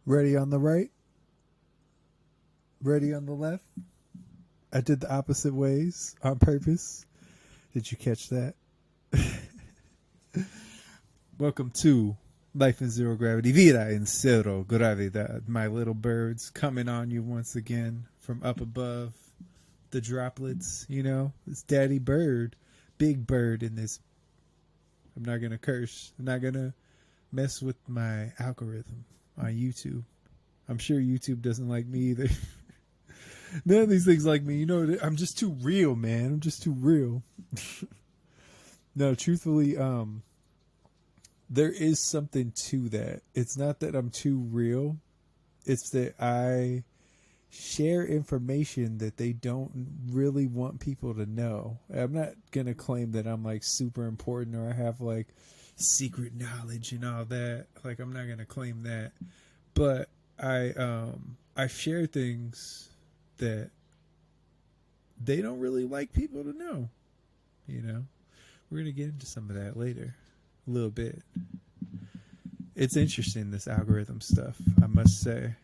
Ready on the right? Ready on the left? I did the opposite ways on purpose. Did you catch that? Welcome to Life in Zero Gravity. Vida en Cero Gravidad. My little birds coming on you once again from up above. The droplets, you know, it's Daddy Bird, Big Bird in this. I'm not going to curse. I'm not going to mess with my algorithm on YouTube. I'm sure YouTube doesn't like me either. None of these things like me. You know, I'm just too real, man. I'm just too real. No, truthfully, there is something to that. It's not that I'm too real. It's that I share information that they don't really want people to know. I'm not going to claim that I'm like super important or I have like secret knowledge and all that. Like, I'm not going to claim that. But I share things that they don't really like people to know. You know, we're going to get into some of that later, a little bit. It's interesting, this algorithm stuff, I must say.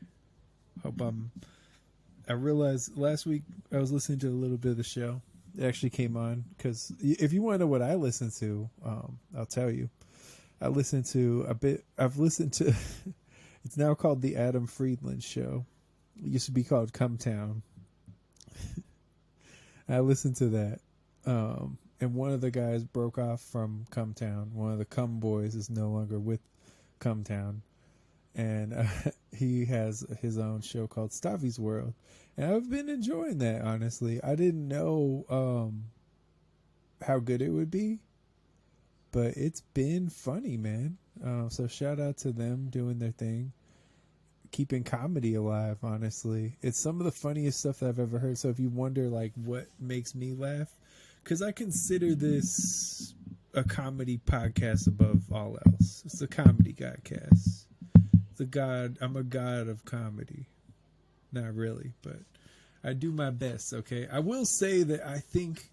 I realized last week I was listening to a little bit of the show. It actually came on because if you want to know what I listen to, I'll tell you. I listen to a bit. I've listened to. It's now called the Adam Friedland Show. It used to be called Come Town. I listened to that, and one of the guys broke off from Come Town. One of the Come Boys is no longer with Come Town. And he has his own show called Stavi's World. And I've been enjoying that, honestly. I didn't know how good it would be. But it's been funny, man. So shout out to them doing their thing. Keeping comedy alive, honestly. It's some of the funniest stuff that I've ever heard. So if you wonder, like, what makes me laugh, because I consider this a comedy podcast above all else. It's a comedy godcast. I'm a god of comedy. Not really, but I do my best, okay? I will say that I think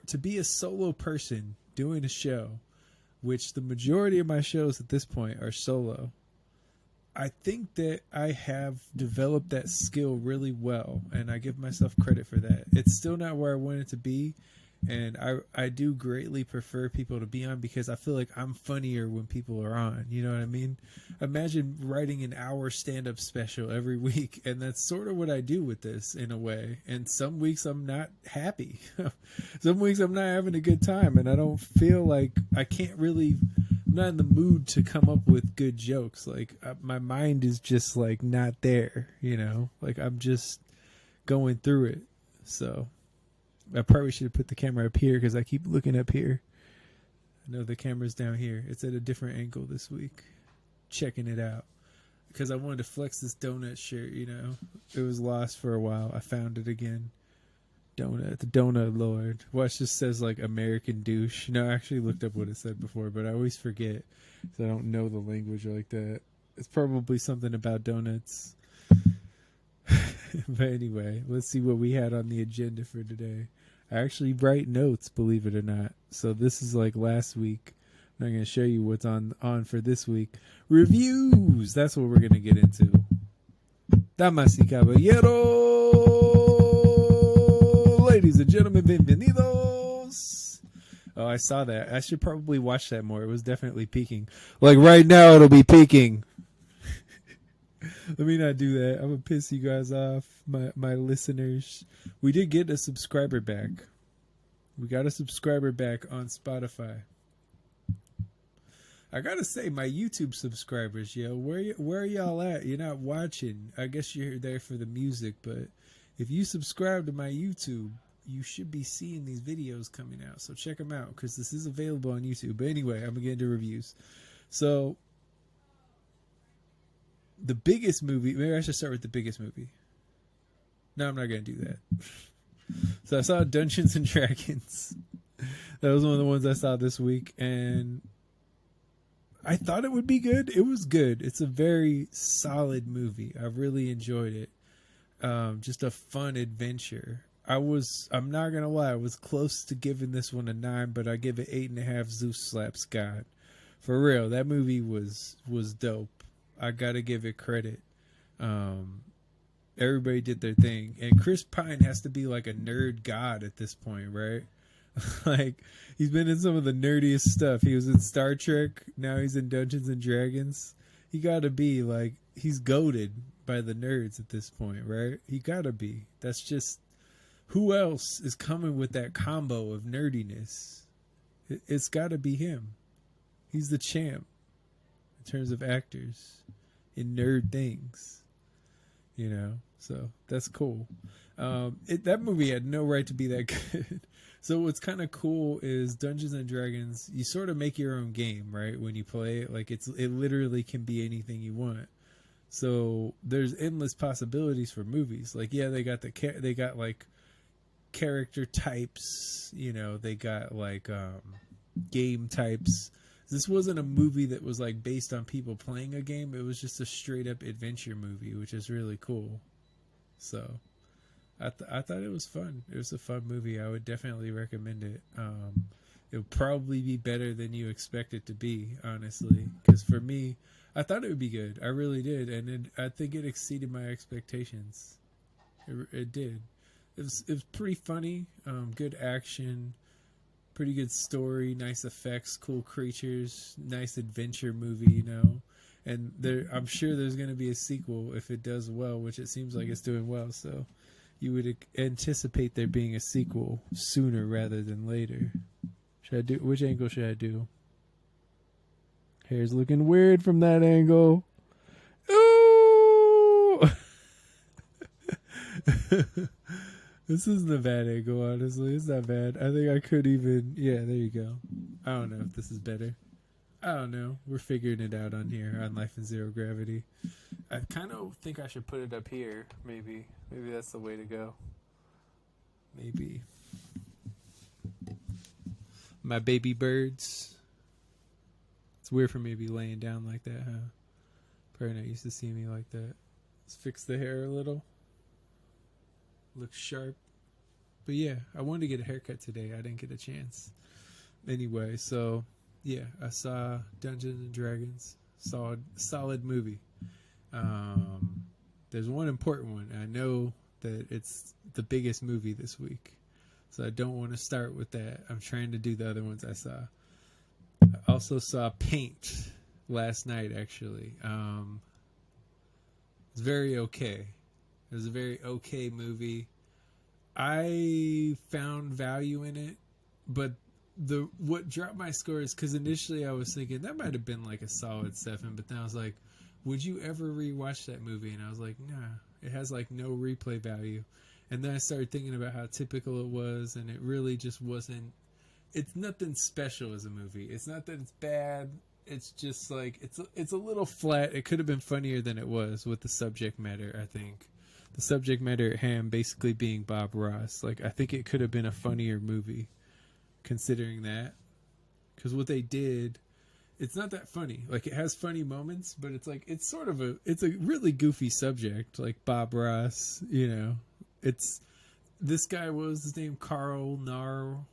to be a solo person doing a show, which the majority of my shows at this point are solo, I think that I have developed that skill really well, and I give myself credit for that. It's still not where I want it to be, and I do greatly prefer people to be on because I feel like I'm funnier when people are on. You know what I mean? Imagine writing an hour stand-up special every week, and that's sort of what I do with this in a way. And some weeks I'm not happy. Some weeks I'm not having a good time, and I don't feel like I'm not in the mood to come up with good jokes. Like, my mind is just like not there, you know? Like, I'm just going through it. So I probably should have put the camera up here because I keep looking up here. I know the camera's down here. It's at a different angle this week. Checking it out. Because I wanted to flex this donut shirt, you know. It was lost for a while. I found it again. Donut. The Donut Lord. Watch, it just says like American douche. No, I actually looked up what it said before, but I always forget. So I don't know the language like that. It's probably something about donuts. But anyway, let's see what we had on the agenda for today. I actually write notes, believe it or not. So this is like last week. I'm not going to show you what's on for this week. Reviews! That's what we're going to get into. Damas y caballeros! Ladies and gentlemen, bienvenidos! Oh, I saw that. I should probably watch that more. It was definitely peaking. Like right now, it'll be peaking. Let me not do that. I'm going to piss you guys off, my listeners. We did get a subscriber back. We got a subscriber back on Spotify. I got to say, my YouTube subscribers, yo, where are y'all at? You're not watching. I guess you're there for the music, but if you subscribe to my YouTube, you should be seeing these videos coming out. So check them out because this is available on YouTube. But anyway, I'm going to get into reviews. So the biggest movie, maybe I should start with the biggest movie. No, I'm not going to do that. So I saw Dungeons and Dragons. That was one of the ones I saw this week, and I thought it would be good. It was good. It's a very solid movie. I really enjoyed it. Just a fun adventure. I'm not going to lie, I was close to giving this one a 9, but I give it 8.5 Zeus slaps God. For real, that movie was dope. I gotta give it credit. Um, Everybody did their thing, and Chris Pine has to be like a nerd god at this point, right? Like, he's been in some of the nerdiest stuff. He was in Star Trek. Now he's in Dungeons and Dragons. He gotta be like, he's goated by the nerds at this point, right? He gotta be. That's just, who else is coming with that combo of nerdiness? It's gotta be him. He's the champ in terms of actors in nerd things, you know? So that's cool. That movie had no right to be that good. So what's kind of cool is Dungeons and Dragons, you sort of make your own game, right? When you play it, like, it literally can be anything you want. So there's endless possibilities for movies. Like, yeah, they got like character types, you know, they got like game types. This wasn't a movie that was like based on people playing a game. It was just a straight up adventure movie, which is really cool. So I thought it was fun. It was a fun movie. I would definitely recommend it. It would probably be better than you expect it to be, honestly. Because for me, I thought it would be good. I really did, and I think it exceeded my expectations. It did. It was pretty funny. Good action, pretty good story, nice effects, cool creatures, nice adventure movie, you know. And I'm sure there's going to be a sequel if it does well, which it seems like it's doing well. So you would anticipate there being a sequel sooner rather than later. Which angle should I do? Hair's looking weird from that angle. Ooh! This isn't a bad angle, honestly. It's not bad. I think I could even... Yeah, there you go. I don't know if this is better. I don't know. We're figuring it out on here on Life in Zero Gravity. I kind of think I should put it up here, maybe. Maybe that's the way to go. Maybe. My baby birds. It's weird for me to be laying down like that, huh? Probably not used to seeing me like that. Let's fix the hair a little. Looks sharp. But yeah, I wanted to get a haircut today. I didn't get a chance. Anyway, so yeah, I saw Dungeons and Dragons. Solid movie. There's one important one. I know that it's the biggest movie this week, so I don't want to start with that. I'm trying to do the other ones I saw. I also saw Paint last night, actually. It's very okay. It was a very okay movie. I found value in it, but what dropped my score is because initially I was thinking that might have been like a solid 7, but then I was like, would you ever rewatch that movie? And I was like, nah, it has like no replay value. And then I started thinking about how typical it was, and it really just wasn't. It's nothing special as a movie. It's not that it's bad. It's just like it's a little flat. It could have been funnier than it was with the subject matter, I think. The subject matter at hand basically being Bob Ross. Like, I think it could have been a funnier movie considering that. Because what they did, it's not that funny. Like, it has funny moments, but it's like, it's a really goofy subject. Like Bob Ross, you know. It's, this guy, what was his name? Carl Nargle.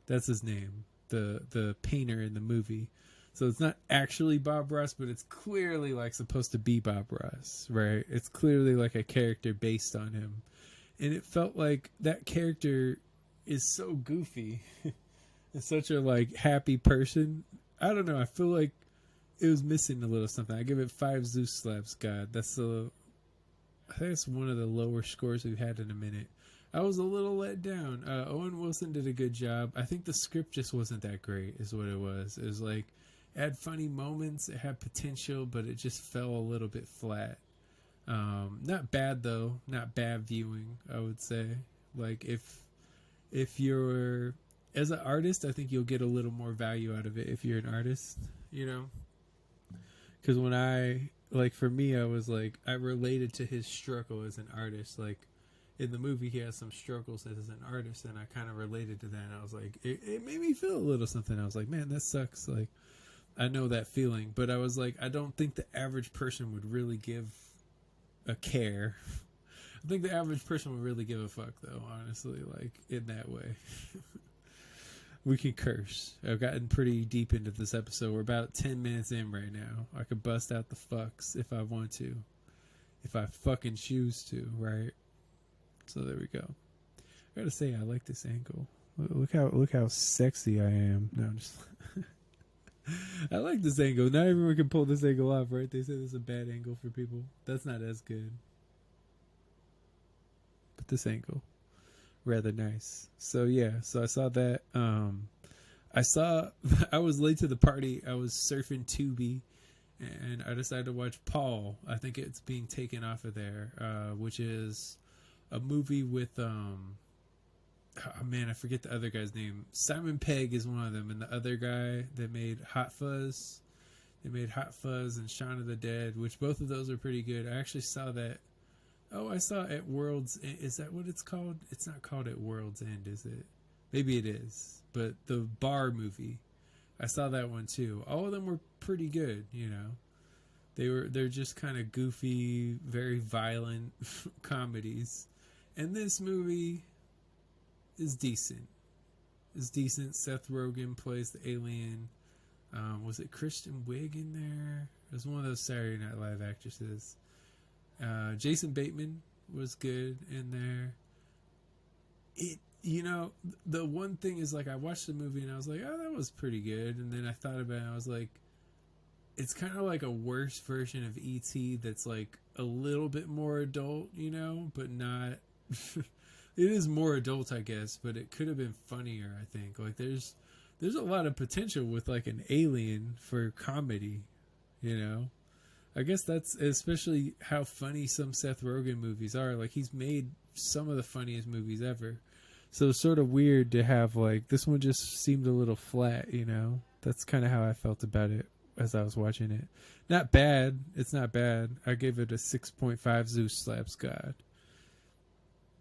That's his name. The painter in the movie. So it's not actually Bob Ross, but it's clearly like supposed to be Bob Ross, right? It's clearly like a character based on him. And it felt like that character is so goofy. And such a like happy person. I don't know. I feel like it was missing a little something. I give it 5 Zeus slaps, God. I think it's one of the lower scores we've had in a minute. I was a little let down. Owen Wilson did a good job. I think the script just wasn't that great, is what it was. It was like, it had funny moments, it had potential, but it just fell a little bit flat. Not bad though, not bad viewing, I would say. Like, if you're, as an artist, I think you'll get a little more value out of it if you're an artist, you know? Because for me, I was like, I related to his struggle as an artist. Like, in the movie, he has some struggles as an artist, and I kind of related to that. And I was like, it made me feel a little something. I was like, man, that sucks. Like, I know that feeling, but I was like, I don't think the average person would really give a care. I think the average person would really give a fuck, though, honestly, like, in that way. We can curse. I've gotten pretty deep into this episode. We're about 10 minutes in right now. I could bust out the fucks if I want to. If I fucking choose to, right? So there we go. I gotta say, I like this angle. Look how sexy I am. No, I'm just... I like this angle. Not everyone can pull this angle off, right? They say this is a bad angle for people. That's not as good. But this angle, rather nice. So yeah, so I saw that. I was late to the party. I was surfing Tubi, and I decided to watch Paul. I think it's being taken off of there, which is a movie with oh man, I forget the other guy's name. Simon Pegg is one of them, and the other guy that made Hot Fuzz. They made Hot Fuzz and Shaun of the Dead, which both of those are pretty good. I actually saw that. Oh, I saw At World's End. Is that what it's called? It's not called At World's End, is it? Maybe it is. But the bar movie, I saw that one too. All of them were pretty good, you know. They're just kind of goofy, very violent comedies. And this movie is decent. It's decent. Seth Rogen plays the alien. Was it Kristen Wiig in there? It was one of those Saturday Night Live actresses. Jason Bateman was good in there. The one thing is, like, I watched the movie and I was like, oh, that was pretty good. And then I thought about it and I was like, it's kind of like a worse version of E.T. that's like a little bit more adult, you know, but not. It is more adult, I guess, but it could have been funnier, I think. Like, there's a lot of potential with, like, an alien for comedy, you know? I guess that's especially how funny some Seth Rogen movies are. Like, he's made some of the funniest movies ever. So it's sort of weird to have, like, this one just seemed a little flat, you know? That's kind of how I felt about it as I was watching it. Not bad. It's not bad. I gave it a 6.5 Zeus slaps God.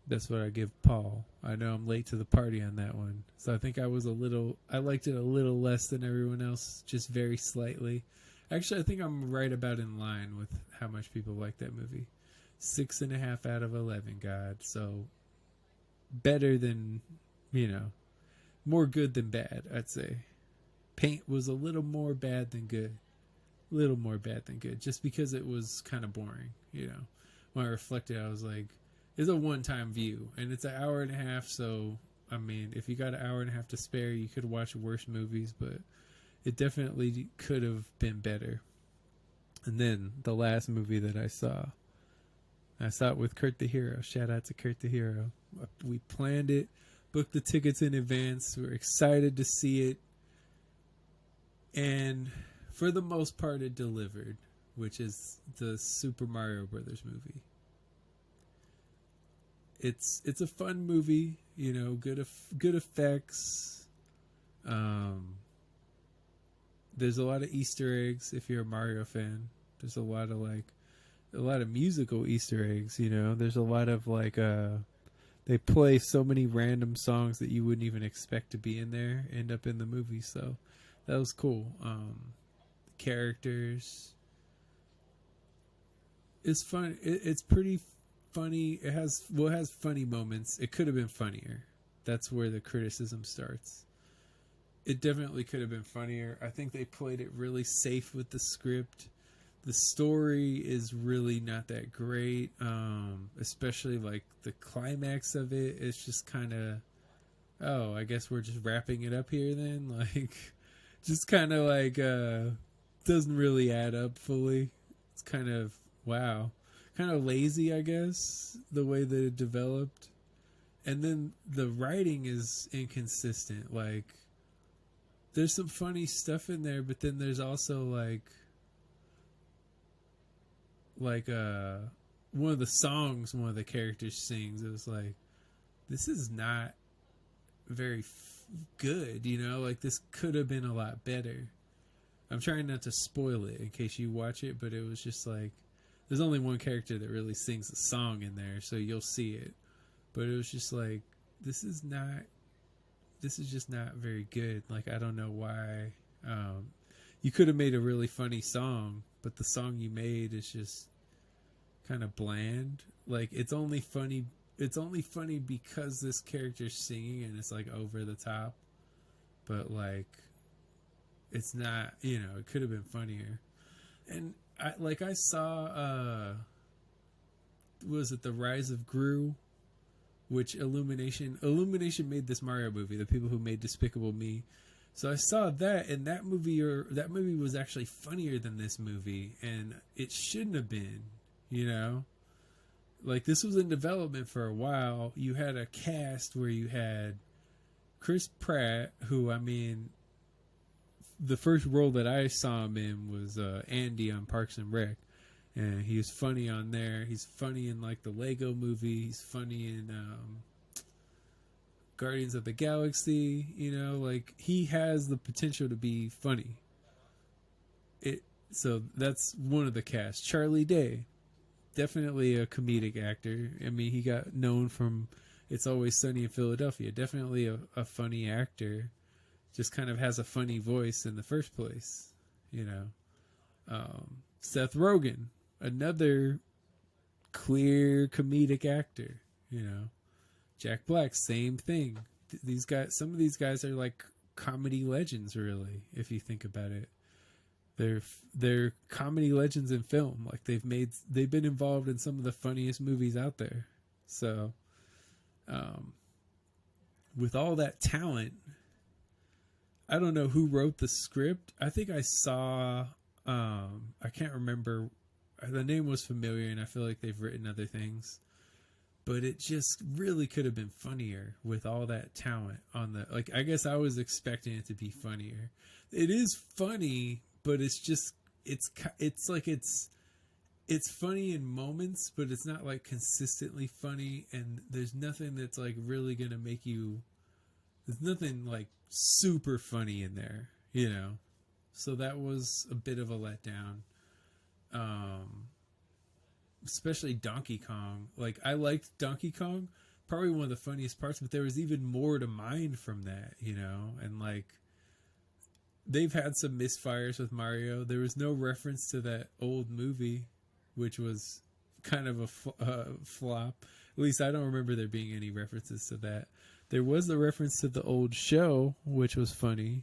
That's what I give Paul. I know I'm late to the party on that one. So I think I liked it a little less than everyone else, just very slightly. Actually, I think I'm right about in line with how much people like that movie. 6.5 out of 11, God. So better than, more good than bad, I'd say. Paint was a little more bad than good. A little more bad than good. Just because it was kind of boring, When I reflected, I was like, it's a one-time view. And it's an hour and a half, so, I mean, if you got an hour and a half to spare, you could watch worse movies, but it definitely could have been better. And then the last movie that I saw it with Kurt the Hero. Shout out to Kurt the Hero. We planned it, booked the tickets in advance. We're excited to see it. And for the most part, it delivered, which is the Super Mario Brothers movie. It's a fun movie, good effects. There's a lot of Easter eggs if you're a Mario fan. There's a lot of musical Easter eggs, There's a lot of they play so many random songs that you wouldn't even expect to be in there end up in the movie, so that was cool. Characters. It's fun. It's pretty funny. It has funny moments. It could have been funnier. That's where the criticism starts. It definitely could have been funnier. I think they played it really safe with the script. The story is really not that great, especially like the climax of it. It's just kind of, I guess we're just wrapping it up here then. Like, just kind of like doesn't really add up fully. It's kind of, wow. Kind of lazy, I guess, the way that it developed. And then the writing is inconsistent. Like, there's some funny stuff in there, but then there's also like one of the songs one of the characters sings. It was like, this is not very good, like this could have been a lot better. I'm trying not to spoil it in case you watch it, but it was just like, there's only one character that really sings a song in there, so you'll see it. But it was just like, this is just not very good. Like, I don't know why. You could have made a really funny song, but the song you made is just kind of bland. Like, it's only funny because this character's singing and it's like over the top. but like it's not, it could have been funnier. And I saw was it The Rise of Gru, which Illumination made this Mario movie, the people who made Despicable Me. So I saw that, and that movie was actually funnier than this movie, and it shouldn't have been, Like, this was in development for a while. You had a cast where you had Chris Pratt, who, I mean, the first role that I saw him in was Andy on Parks and Rec. And he was funny on there. He's funny in, like, the Lego movie. He's funny in Guardians of the Galaxy. Like, he has the potential to be funny. So that's one of the cast. Charlie Day, definitely a comedic actor. I mean, he got known from It's Always Sunny in Philadelphia. Definitely a funny actor. Just kind of has a funny voice in the first place, Seth Rogen, another clear comedic actor, Jack Black, same thing. Some of these guys are like comedy legends, really, if you think about it. They're comedy legends in film. Like they've been involved in some of the funniest movies out there. So, with all that talent, I don't know who wrote the script. I think I saw, I can't remember. The name was familiar, and I feel like they've written other things. But it just really could have been funnier with all that talent on the, like, I guess I was expecting it to be funnier. It is funny, but it's just, it's funny in moments, but it's not like consistently funny. And there's nothing that's like really going to make you, there's nothing like super funny in there, So that was a bit of a letdown. Especially Donkey Kong. Like, I liked Donkey Kong, probably one of the funniest parts, but there was even more to mine from that, and like they've had some misfires with Mario. There was no reference to that old movie, which was kind of a flop. At least I don't remember there being any references to that. There was the reference to the old show, which was funny.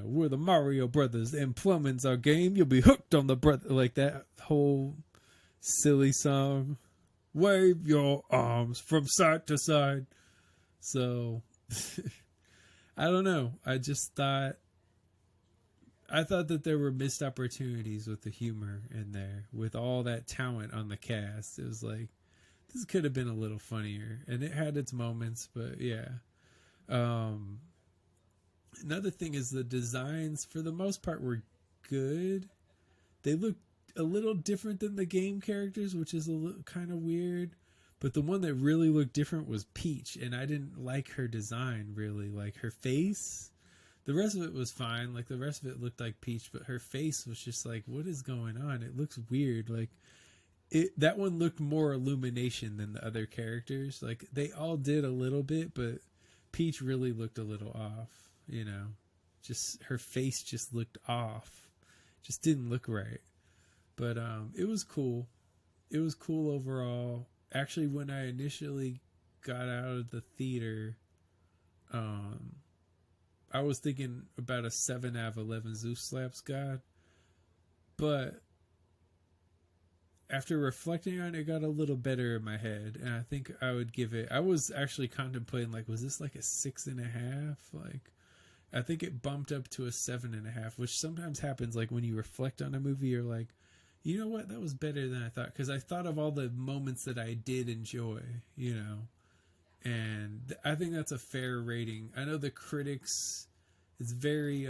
We're the Mario Brothers and plumbing's our game. You'll be hooked on the brother. Like that whole silly song. Wave your arms from side to side. So, I don't know. I thought that there were missed opportunities with the humor in there. With all that talent on the cast. It was like, this could have been a little funnier. And it had its moments, but yeah. Another thing is the designs, for the most part, were good. They looked a little different than the game characters, which is a little kind of weird. But the one that really looked different was Peach, and I didn't like her design, really. Like, her face, the rest of it was fine. Like, the rest of it looked like Peach, but her face was just like, what is going on? It looks weird. Like, that one looked more Illumination than the other characters. Like, they all did a little bit, but Peach really looked a little off. Just her face just looked off. Just didn't look right. But it was cool. It was cool overall. Actually, when I initially got out of the theater, I was thinking about a 7 out of 11 Zeus Slaps God. But after reflecting on it, it got a little better in my head. And I think I would give it, I was actually contemplating, like, was this like a 6.5? Like, I think it bumped up to a 7.5, which sometimes happens. Like when you reflect on a movie, you're like, you know what? That was better than I thought. Because I thought of all the moments that I did enjoy, and I think that's a fair rating. I know the critics, it's very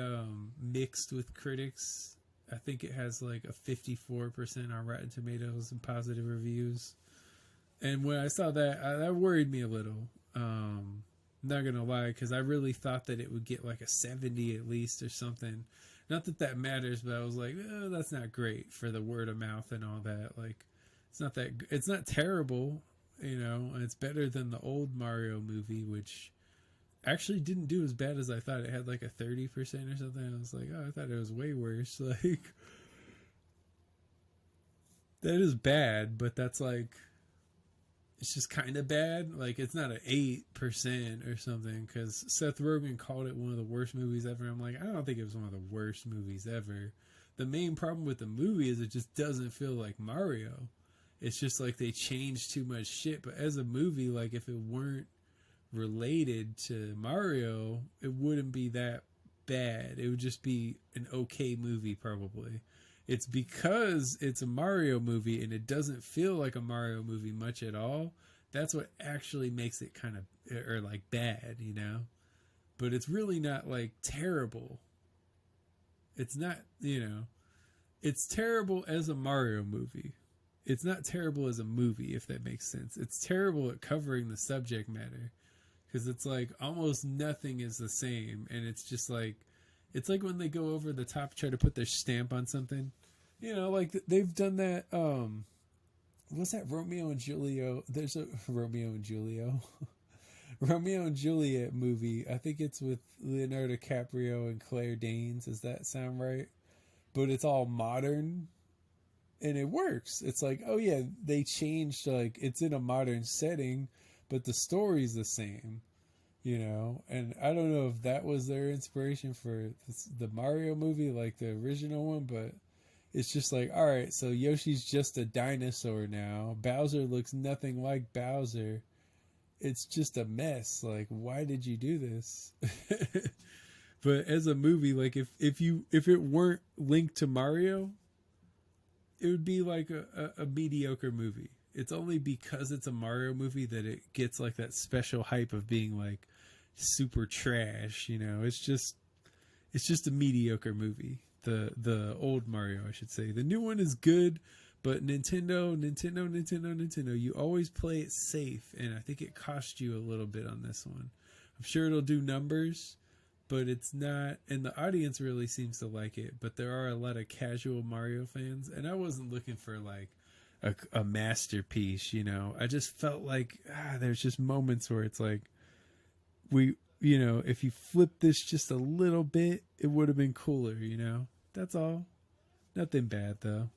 mixed with critics. I think it has like a 54% on Rotten Tomatoes and positive reviews. And when I saw that, that worried me a little. Not gonna lie, because I really thought that it would get like a 70 at least or something. Not that that matters, but I was like, oh, that's not great for the word of mouth and all that. Like, it's not terrible, and it's better than the old Mario movie, which actually didn't do as bad as I thought. It had like a 30% or something. I was like, oh, I thought it was way worse. Like, that is bad, but that's like, it's just kind of bad. Like it's not an 8% or something because Seth Rogen called it one of the worst movies ever. I'm like, I don't think it was one of the worst movies ever. The main problem with the movie is it just doesn't feel like Mario. It's just like they changed too much shit. But as a movie, like if it weren't related to Mario, it wouldn't be that bad. It would just be an okay movie, probably. It's because it's a Mario movie and it doesn't feel like a Mario movie much at all. That's what actually makes it kind of, or like bad, you know? But it's really not like terrible. It's not, you know, it's terrible as a Mario movie. It's not terrible as a movie, if that makes sense. It's terrible at covering the subject matter because it's like almost nothing is the same, and it's like when they go over the top, try to put their stamp on something. You know, like they've done that. What's that? Romeo and Julio. There's a Romeo and Julio. Romeo and Juliet movie. I think it's with Leonardo DiCaprio and Claire Danes. Does that sound right? But it's all modern and it works. It's like, oh yeah, they changed, like it's in a modern setting, but the story's the same, you know. And I don't know if that was their inspiration for the Mario movie, like the original one, but it's just like, all right, so Yoshi's just a dinosaur now. Bowser looks nothing like Bowser. It's just a mess. Like, why did you do this? But as a movie, like if it weren't linked to Mario, it would be like a mediocre movie. It's only because it's a Mario movie that it gets like that special hype of being like super trash, you know. It's just a mediocre movie. The old Mario, I should say. The new one is good, but Nintendo, you always play it safe, and I think it cost you a little bit on this one. I'm sure it'll do numbers, but it's not, and the audience really seems to like it, but there are a lot of casual Mario fans, and I wasn't looking for like a masterpiece, you know. I just felt like there's just moments where it's like you know, if you flip this just a little bit, it would have been cooler, you know. That's all. Nothing bad though.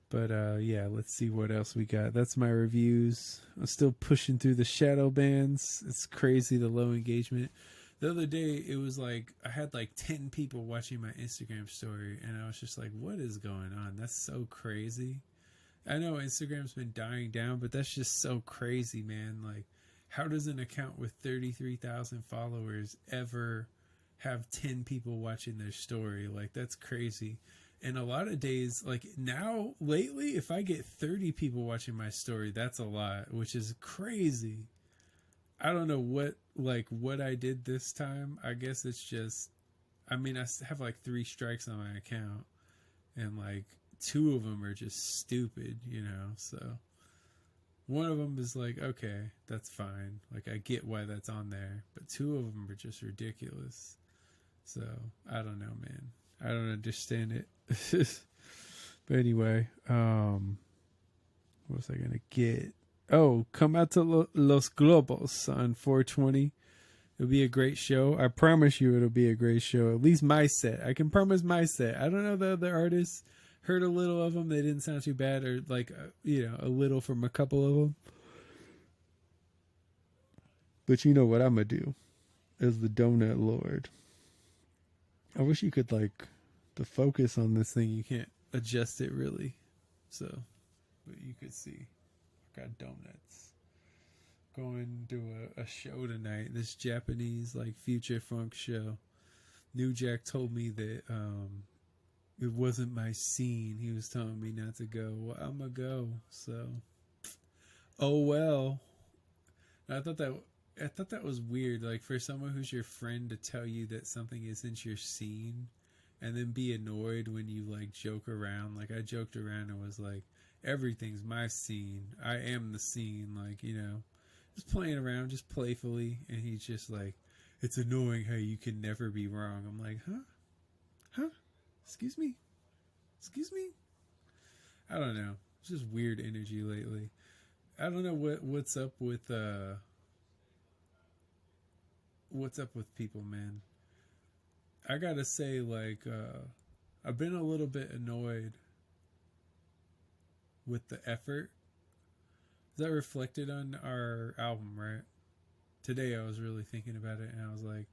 But yeah, let's see what else we got. That's my reviews. I'm still pushing through the shadow bans. It's crazy, the low engagement. The other day, it was like I had like 10 people watching my Instagram story, and I was just like, what is going on? That's so crazy. I know Instagram's been dying down, but that's just so crazy, man. Like, how does an account with 33,000 followers ever have 10 people watching their story? Like, that's crazy. And a lot of days, like now, lately, if I get 30 people watching my story, that's a lot, which is crazy. I don't know what I did this time. I guess it's just, I mean, I have like 3 strikes on my account, and like 2 of them are just stupid, you know. So one of them is like, okay, that's fine. Like I get why that's on there, but 2 of them are just ridiculous. So I don't know, man. I don't understand it. But anyway, what was I gonna get? Oh, come out to Los Globos on 420. It'll be a great show. I promise you it'll be a great show. At least my set. I can promise my set. I don't know the other artists. Heard a little of them. They didn't sound too bad, or like, you know, a little from a couple of them. But you know what I'm going to do as the Donut Lord. I wish you could, like, the focus on this thing, you can't adjust it really. So, but you could see. I got donuts. Going to a show tonight. This Japanese, like, future funk show. New Jack told me that it wasn't my scene. He was telling me not to go. Well, I'm going to go. So, oh well. And I thought that was weird. Like for someone who's your friend to tell you that something isn't your scene, and then be annoyed when you like joke around. Like I joked around and was like, everything's my scene. I am the scene. Like, you know, just playing around, just playfully. And he's just like, it's annoying how you can never be wrong. I'm like, huh? Excuse me? Excuse me? I don't know. It's just weird energy lately. I don't know what's up with people, man. I gotta say, like, I've been a little bit annoyed with the effort. That reflected on our album, right? Today I was really thinking about it, and I was like,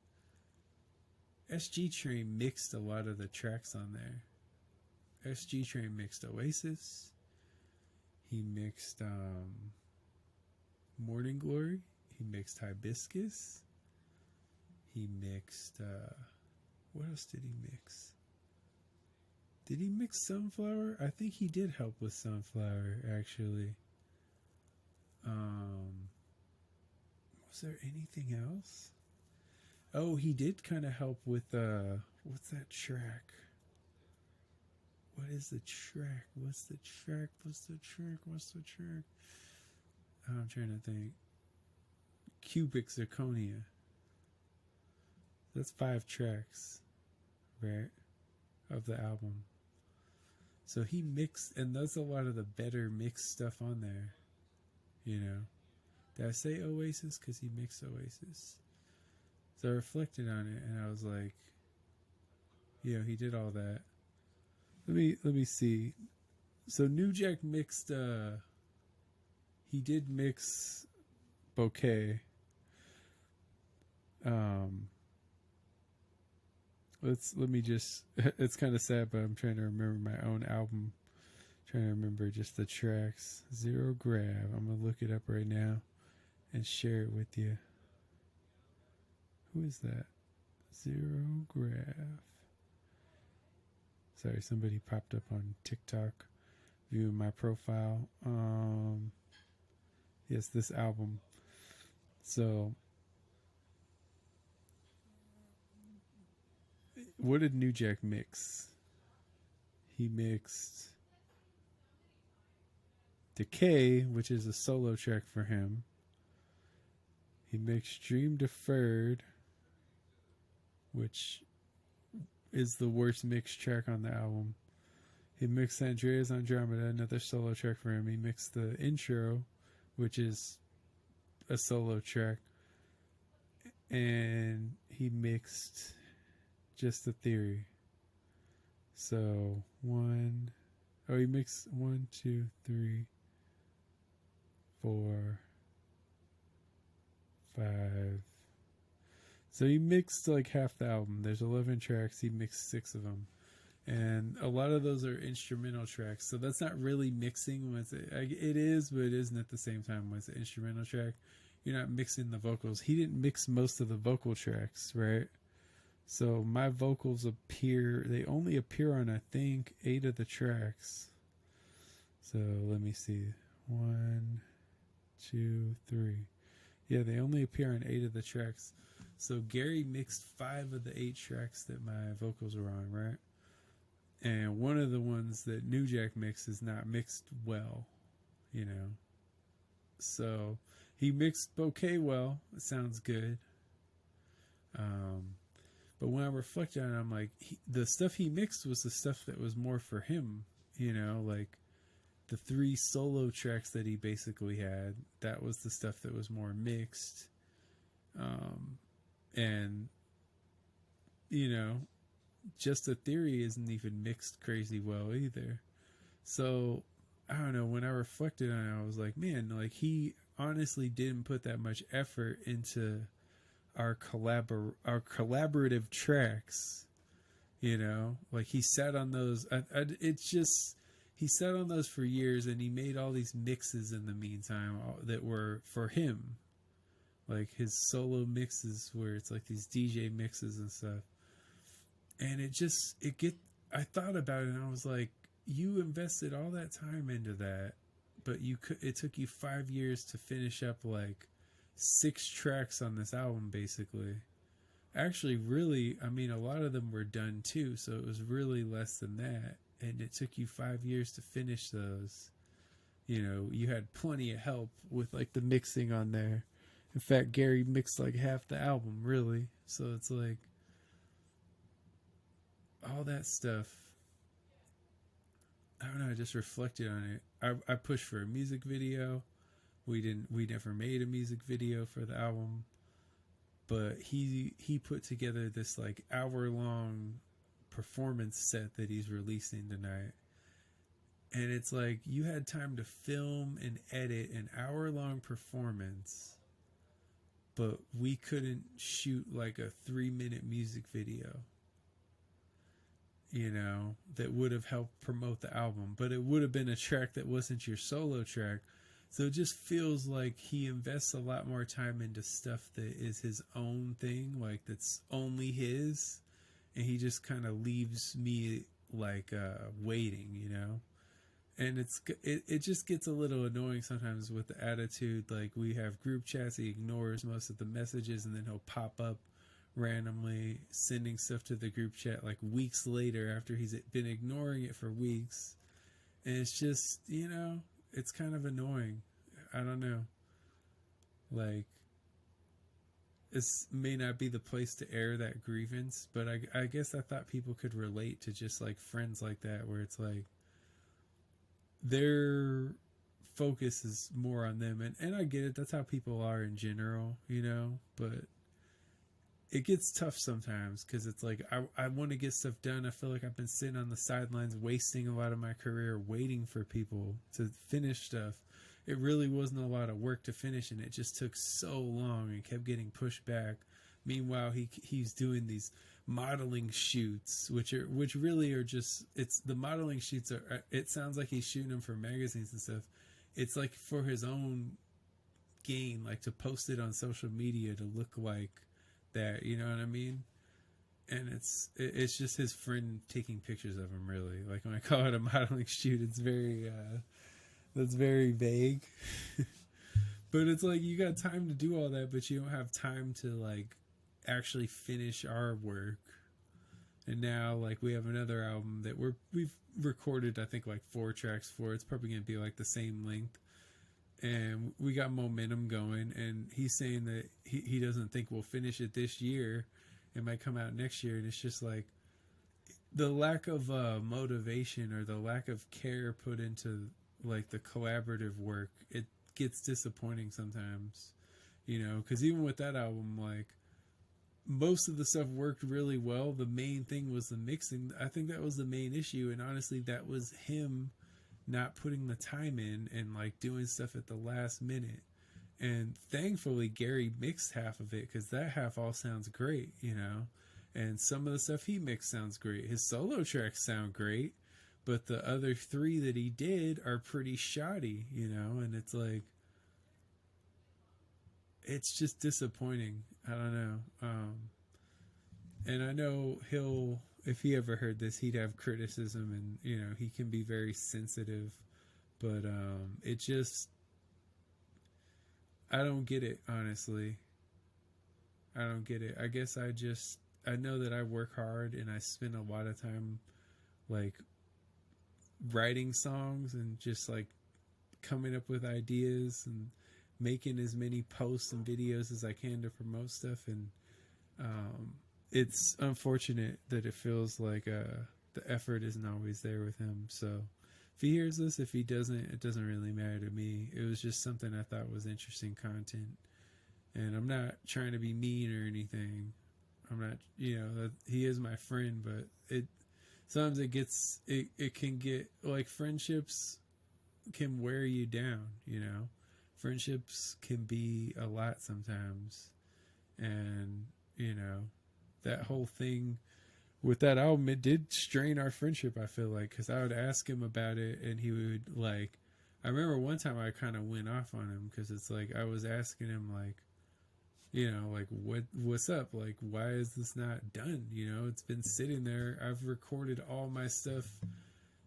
SG Train mixed a lot of the tracks on there. SG Train mixed Oasis. He mixed Morning Glory. He mixed Hibiscus. He mixed what else did he mix? Did he mix Sunflower? I think he did help with Sunflower, actually. Was there anything else? Oh, he did kind of help with what's that track? What is the track? What's the track? What's the track? What's the track? I'm trying to think. Cubic Zirconia. That's 5 tracks, right? Of the album. So he mixed, and that's a lot of the better mixed stuff on there. You know, did I say Oasis? Because he mixed Oasis. So I reflected on it, and I was like, he did all that. Let me see. So New Jack mixed. He did mix Bouquet. Let me just. It's kind of sad, but I'm trying to remember my own album. Trying to remember just the tracks. Zero Grav. I'm gonna look it up right now and share it with you. Who is that? Zero Grav. Sorry, somebody popped up on TikTok viewing my profile. Yes, this album. So, what did New Jack mix? He mixed Decay, which is a solo track for him. He mixed Dream Deferred, which is the worst mixed track on the album. He mixed Andrea's Andromeda, another solo track for him. He mixed the intro, which is a solo track. And he mixed Just a Theory. So, he mixed 1, 2, 3, 4, 5. So he mixed like half the album. There's 11 tracks. He mixed 6 of them. And a lot of those are instrumental tracks. So that's not really mixing. It is, but it isn't at the same time when it's an instrumental track. You're not mixing the vocals. He didn't mix most of the vocal tracks, right? So my vocals they only appear on, I think, 8 of the tracks. So let me see. 1, 2, 3. Yeah, they only appear on 8 of the tracks. So Gary mixed 5 of the 8 tracks that my vocals were on, right? And one of the ones that New Jack mixed is not mixed well, So he mixed Bouquet well. It sounds good. But when I reflect on it, I'm like, the stuff he mixed was the stuff that was more for him, like the 3 solo tracks that he basically had. That was the stuff that was more mixed. And, Just a Theory isn't even mixed crazy well either. So, I don't know, when I reflected on it, I was like, man, like he honestly didn't put that much effort into our collaborative tracks, like he sat on those. He sat on those for years, and he made all these mixes in the meantime that were for him, like his solo mixes where it's like these DJ mixes and stuff. And I thought about it, and I was like, you invested all that time into that, but it took you 5 years to finish up like 6 tracks on this album, basically. Actually, really, I mean, a lot of them were done too, so it was really less than that. And it took you 5 years to finish those. You had plenty of help with like the mixing on there. In fact, Gary mixed like half the album, really. So it's like all that stuff. I don't know, I just reflected on it. I pushed for a music video. We never made a music video for the album, but he put together this like hour-long performance set that he's releasing tonight. And it's like you had time to film and edit an hour-long performance, but we couldn't shoot like a 3-minute music video, that would have helped promote the album, but it would have been a track that wasn't your solo track. So it just feels like he invests a lot more time into stuff that is his own thing, like that's only his, and he just kind of leaves me like waiting. And it just gets a little annoying sometimes with the attitude. Like, we have group chats, he ignores most of the messages, and then he'll pop up randomly sending stuff to the group chat like weeks later after he's been ignoring it for weeks. And it's just, it's kind of annoying. I don't know. Like, this may not be the place to air that grievance, but I guess I thought people could relate to just like friends like that, where it's like their focus is more on them. And I get it. That's how people are in general, but it gets tough sometimes because it's like I want to get stuff done. I feel like I've been sitting on the sidelines wasting a lot of my career waiting for people to finish stuff. It really wasn't a lot of work to finish, and it just took so long and kept getting pushed back. Meanwhile, he's doing these modeling shoots, which really are just, it's the modeling shoots are, it sounds like he's shooting them for magazines and stuff. It's like for his own gain, like to post it on social media to look like that, you know what I mean? And it's just his friend taking pictures of him, really. Like, when I call it a modeling shoot, it's very that's very vague. But it's like, you got time to do all that, but you don't have time to like actually finish our work. And now, like, we have another album that we've recorded, I think, like 4 tracks for. It's probably gonna be like the same length, and we got momentum going. And he's saying that he doesn't think we'll finish it this year. It might come out next year. And it's just like the lack of motivation or the lack of care put into like the collaborative work. It gets disappointing sometimes, because even with that album, like, most of the stuff worked really well. The main thing was the mixing. I think that was the main issue. And honestly, that was him not putting the time in and like doing stuff at the last minute. And thankfully Gary mixed half of it, because that half all sounds great, and some of the stuff he mixed sounds great. His solo tracks sound great, but the other 3 that he did are pretty shoddy, and it's like, it's just disappointing. I don't know. And I know if he ever heard this, he'd have criticism, and he can be very sensitive, but it just, I don't get it, honestly. I don't get it. I guess I know that I work hard and I spend a lot of time like writing songs and just like coming up with ideas and making as many posts and videos as I can to promote stuff. And it's unfortunate that it feels like the effort isn't always there with him. So if he hears this, if he doesn't, it doesn't really matter to me. It was just something I thought was interesting content. And I'm not trying to be mean or anything. I'm not, he is my friend, but sometimes it can get, like, friendships can wear you down, Friendships can be a lot sometimes. And, that whole thing with that album, it did strain our friendship, I feel like, because I would ask him about it, and he would, like, I remember one time I kind of went off on him, because it's like, I was asking him, like, like, what's up? Like, why is this not done? It's been sitting there. I've recorded all my stuff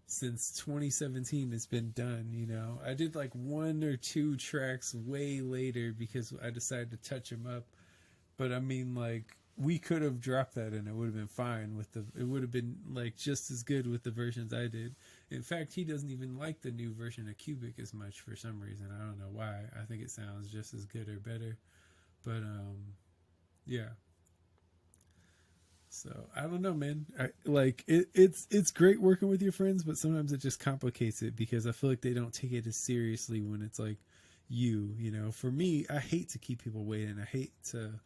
since 2017. It's been done, I did like 1 or 2 tracks way later because I decided to touch them up. But I mean, like, we could have dropped that and it would have been fine it would have been like just as good with the versions I did. In fact, he doesn't even like the new version of Cubic as much for some reason. I don't know why. I think it sounds just as good or better. But yeah. So I don't know, man. It's great working with your friends, but sometimes it just complicates it because I feel like they don't take it as seriously when it's like For me, I hate to keep people waiting. I hate to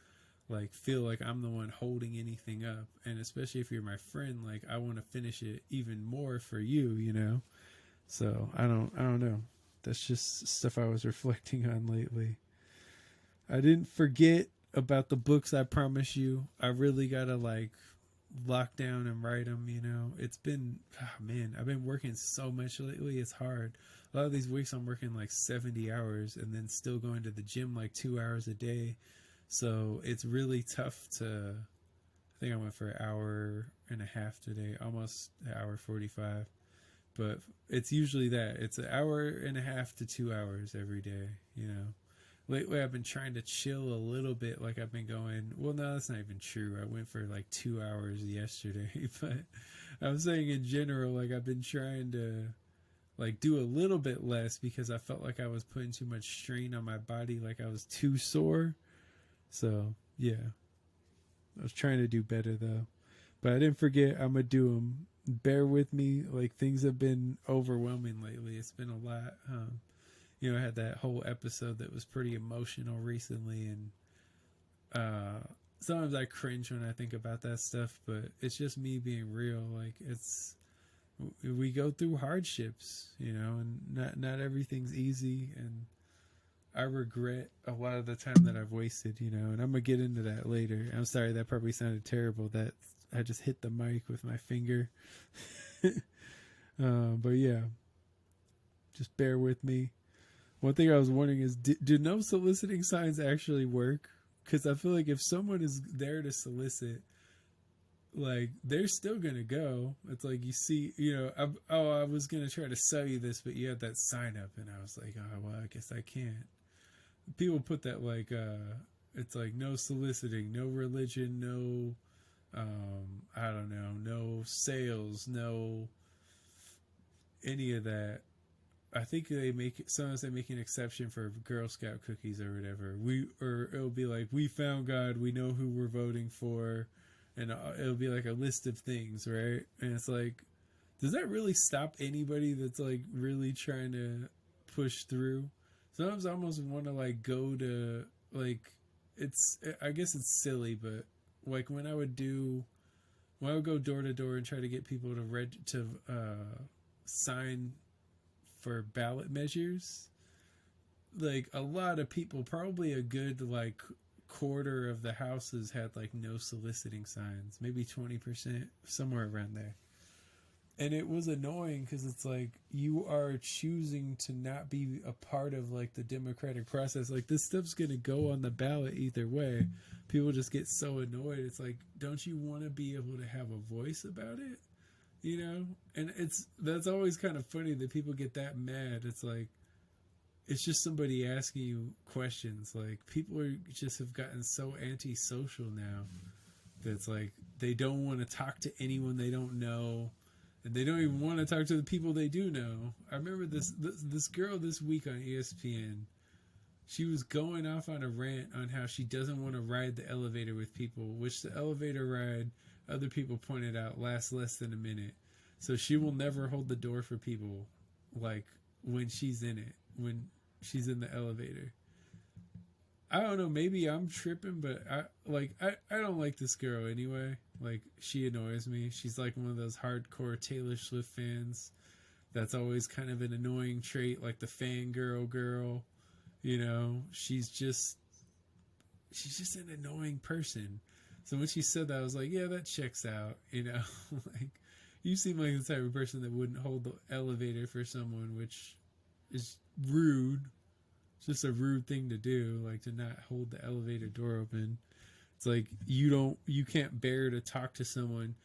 like feel like I'm the one holding anything up, and especially if you're my friend, like I want to finish it even more for you. So I don't know. That's just stuff I was reflecting on lately. I didn't forget about the books, I promise you. I really gotta like lock down and write them. You know, it's been man, I've been working so much lately. It's hard. A lot of these weeks I'm working like 70 hours and then still going to the gym like 2 hours a day. So it's really tough to. I think I went for an hour and a half today, almost an hour 45. But it's usually that. It's an hour and a half to 2 hours every day, you know. Lately I've been trying to chill a little bit, like I've been going, well, no, that's not even true. I went for like 2 hours yesterday, but I'm saying in general, like I've been trying to like do a little bit less because I felt like I was putting too much strain on my body, like I was too sore. So, yeah, I was trying to do better though. But I didn't forget I'm going to do them. Bear with me. Like things have been overwhelming lately. It's been a lot. You know, I had that whole episode that was pretty emotional recently, and sometimes I cringe when I think about that stuff, but it's just me being real. Like it's we go through hardships, you know, and not everything's easy, and I regret a lot of the time that I've wasted, you know, and I'm gonna get into that later. I'm sorry, that probably sounded terrible. That I just hit the mic with my finger. But yeah, just bear with me. One thing I was wondering is, do no soliciting signs actually work? Because I feel like if someone is there to solicit, like they're still gonna go. It's like you see, you know, I was gonna try to sell you this, but you had that sign up, and I was like, oh well, I guess I can't. People put that like, it's like no soliciting, no religion, no, I don't know, no sales, no any of that. I think they make sometimes they make an exception for Girl Scout cookies or whatever. Or it'll be like, we found God, we know who we're voting for, and it'll be like a list of things, right? And it's like, does that really stop anybody that's like really trying to push through? Sometimes I almost want to like go to like, it's, I guess it's silly, but like when I would go door to door and try to get people to sign for ballot measures, like a lot of people, probably a good like quarter of the houses had like no soliciting signs, maybe 20%, somewhere around there. And it was annoying because it's like you are choosing to not be a part of like the democratic process. Like this stuff's gonna go on the ballot either way. People just get so annoyed. It's like, don't you want to be able to have a voice about it? You know? And that's always kind of funny that people get that mad. It's like, it's just somebody asking you questions. Like people are just have gotten so antisocial now that it's like they don't want to talk to anyone they don't know, and they don't even want to talk to the people they do know. I remember this girl this week on ESPN. She was going off on a rant on how she doesn't want to ride the elevator with people, which the elevator ride, other people pointed out, lasts less than a minute. So she will never hold the door for people, like when she's in it, when she's in the elevator. I don't know, maybe I'm tripping, but I don't like this girl anyway. Like she annoys me. She's like one of those hardcore Taylor Swift fans. That's always kind of an annoying trait, like the fangirl girl. You know, she's just an annoying person. So when she said that, I was like, yeah, that checks out. You know, like you seem like the type of person that wouldn't hold the elevator for someone, which is rude. It's just a rude thing to do, like to not hold the elevator door open. It's like you can't bear to talk to someone.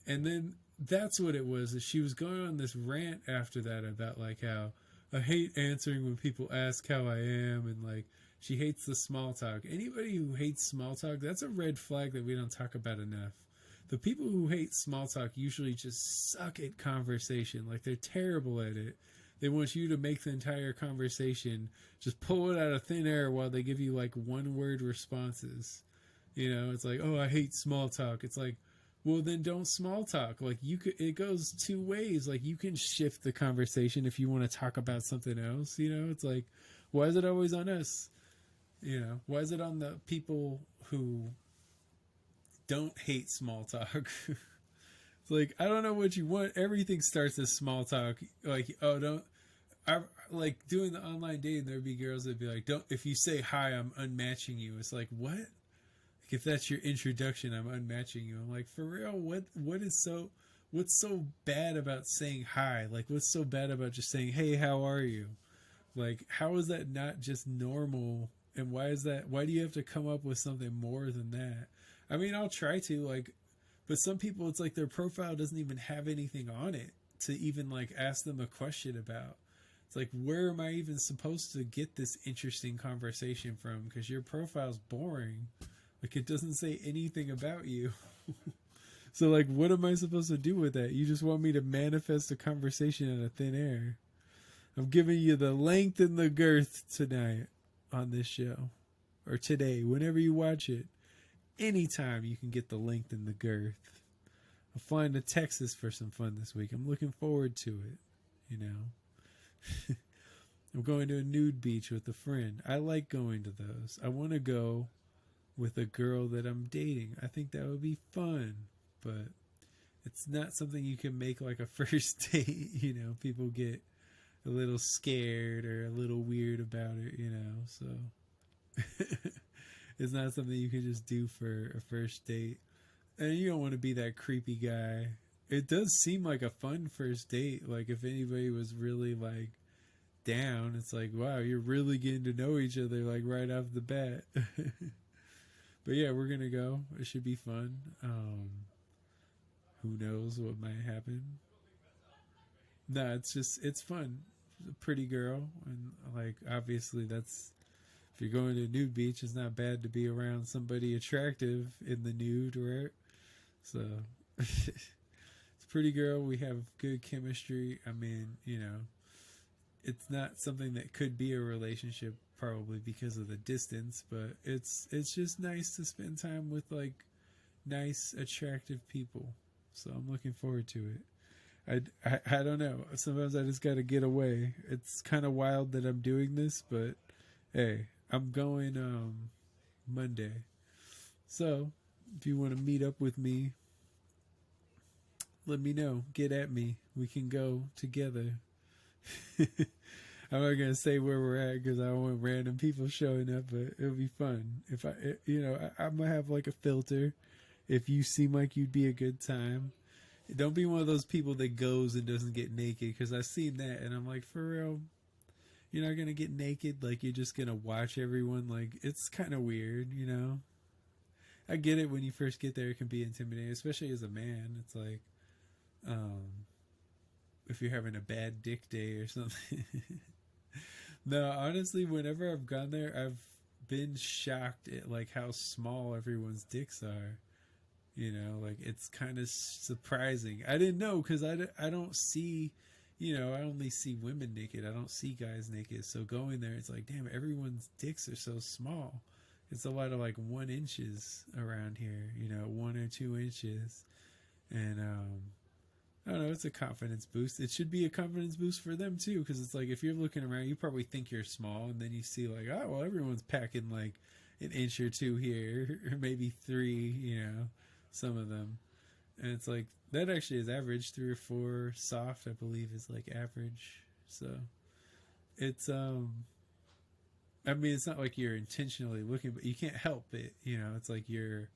And then that's what it was. Is she was going on this rant after that about like how I hate answering when people ask how I am, and like she hates the small talk. Anybody who hates small talk, that's a red flag that we don't talk about enough. The people who hate small talk usually just suck at conversation. Like they're terrible at it. They want you to make the entire conversation, just pull it out of thin air while they give you like one word responses. You know, it's like, oh, I hate small talk. It's like, well, then don't small talk. Like it goes two ways. Like you can shift the conversation if you want to talk about something else. You know, it's like, why is it always on us? You know, why is it on the people who don't hate small talk? It's like, I don't know what you want. Everything starts as small talk. Like, oh, don't. I like doing the online dating. There'd be girls that'd be like, "Don't." If you say hi, I'm unmatching you. It's like, what? Like, if that's your introduction, I'm unmatching you. I'm like, for real? What is so? What's so bad about saying hi? Like, what's so bad about just saying, "Hey, how are you?" Like, how is that not just normal? And why is that? Why do you have to come up with something more than that? I mean, I'll try to, like, but some people, it's like their profile doesn't even have anything on it to even like ask them a question about. It's like, where am I even supposed to get this interesting conversation from? Because your profile's boring. Like, it doesn't say anything about you. So, like, what am I supposed to do with that? You just want me to manifest a conversation out of thin air. I'm giving you the length and the girth tonight on this show. Or today, whenever you watch it. Anytime you can get the length and the girth. I'm flying to Texas for some fun this week. I'm looking forward to it, you know. I'm going to a nude beach with a friend. I like going to those. I want to go with a girl that I'm dating. I think that would be fun, but it's not something you can make like a first date. You know, people get a little scared or a little weird about it, you know, so it's not something you can just do for a first date. And you don't want to be that creepy guy. It does seem like a fun first date. Like, if anybody was really like down, it's like, wow, you're really getting to know each other like right off the bat. But yeah, we're gonna go. It should be fun. Who knows what might happen? No, it's fun. A pretty girl, and like obviously that's, if you're going to a nude beach, it's not bad to be around somebody attractive in the nude, right? So it's a pretty girl. We have good chemistry. I mean, you know, it's not something that could be a relationship probably because of the distance, but it's just nice to spend time with like nice, attractive people. So I'm looking forward to it. I don't know. Sometimes I just got to get away. It's kind of wild that I'm doing this, but hey, I'm going Monday. So if you want to meet up with me, let me know. Get at me. We can go together. I'm not gonna say where we're at because I don't want random people showing up, but it'll be fun. If I'm gonna have like a filter. If you seem like you'd be a good time, don't be one of those people that goes and doesn't get naked, because I've seen that and I'm like, for real, you're not gonna get naked? Like, you're just gonna watch everyone? Like, it's kind of weird, you know. I get it, when you first get there it can be intimidating, especially as a man. It's like, um if you're having a bad dick day or something. No, honestly, whenever I've gone there, I've been shocked at like how small everyone's dicks are. You know, like, it's kind of surprising. I didn't know, because I don't see, you know, I only see women naked. I don't see guys naked. So going there, it's like, damn, everyone's dicks are so small. It's a lot of like 1 inches around here, you know, 1 or 2 inches. And I don't know, it's a confidence boost. It should be a confidence boost for them too, because it's like, if you're looking around, you probably think you're small, and then you see like, oh, well, everyone's packing like 1 inch or 2 here, or maybe 3, you know, some of them. And it's like, that actually is average. 3 or 4 soft, I believe, is like average. So it's I mean, it's not like you're intentionally looking, but you can't help it, you know. It's like you're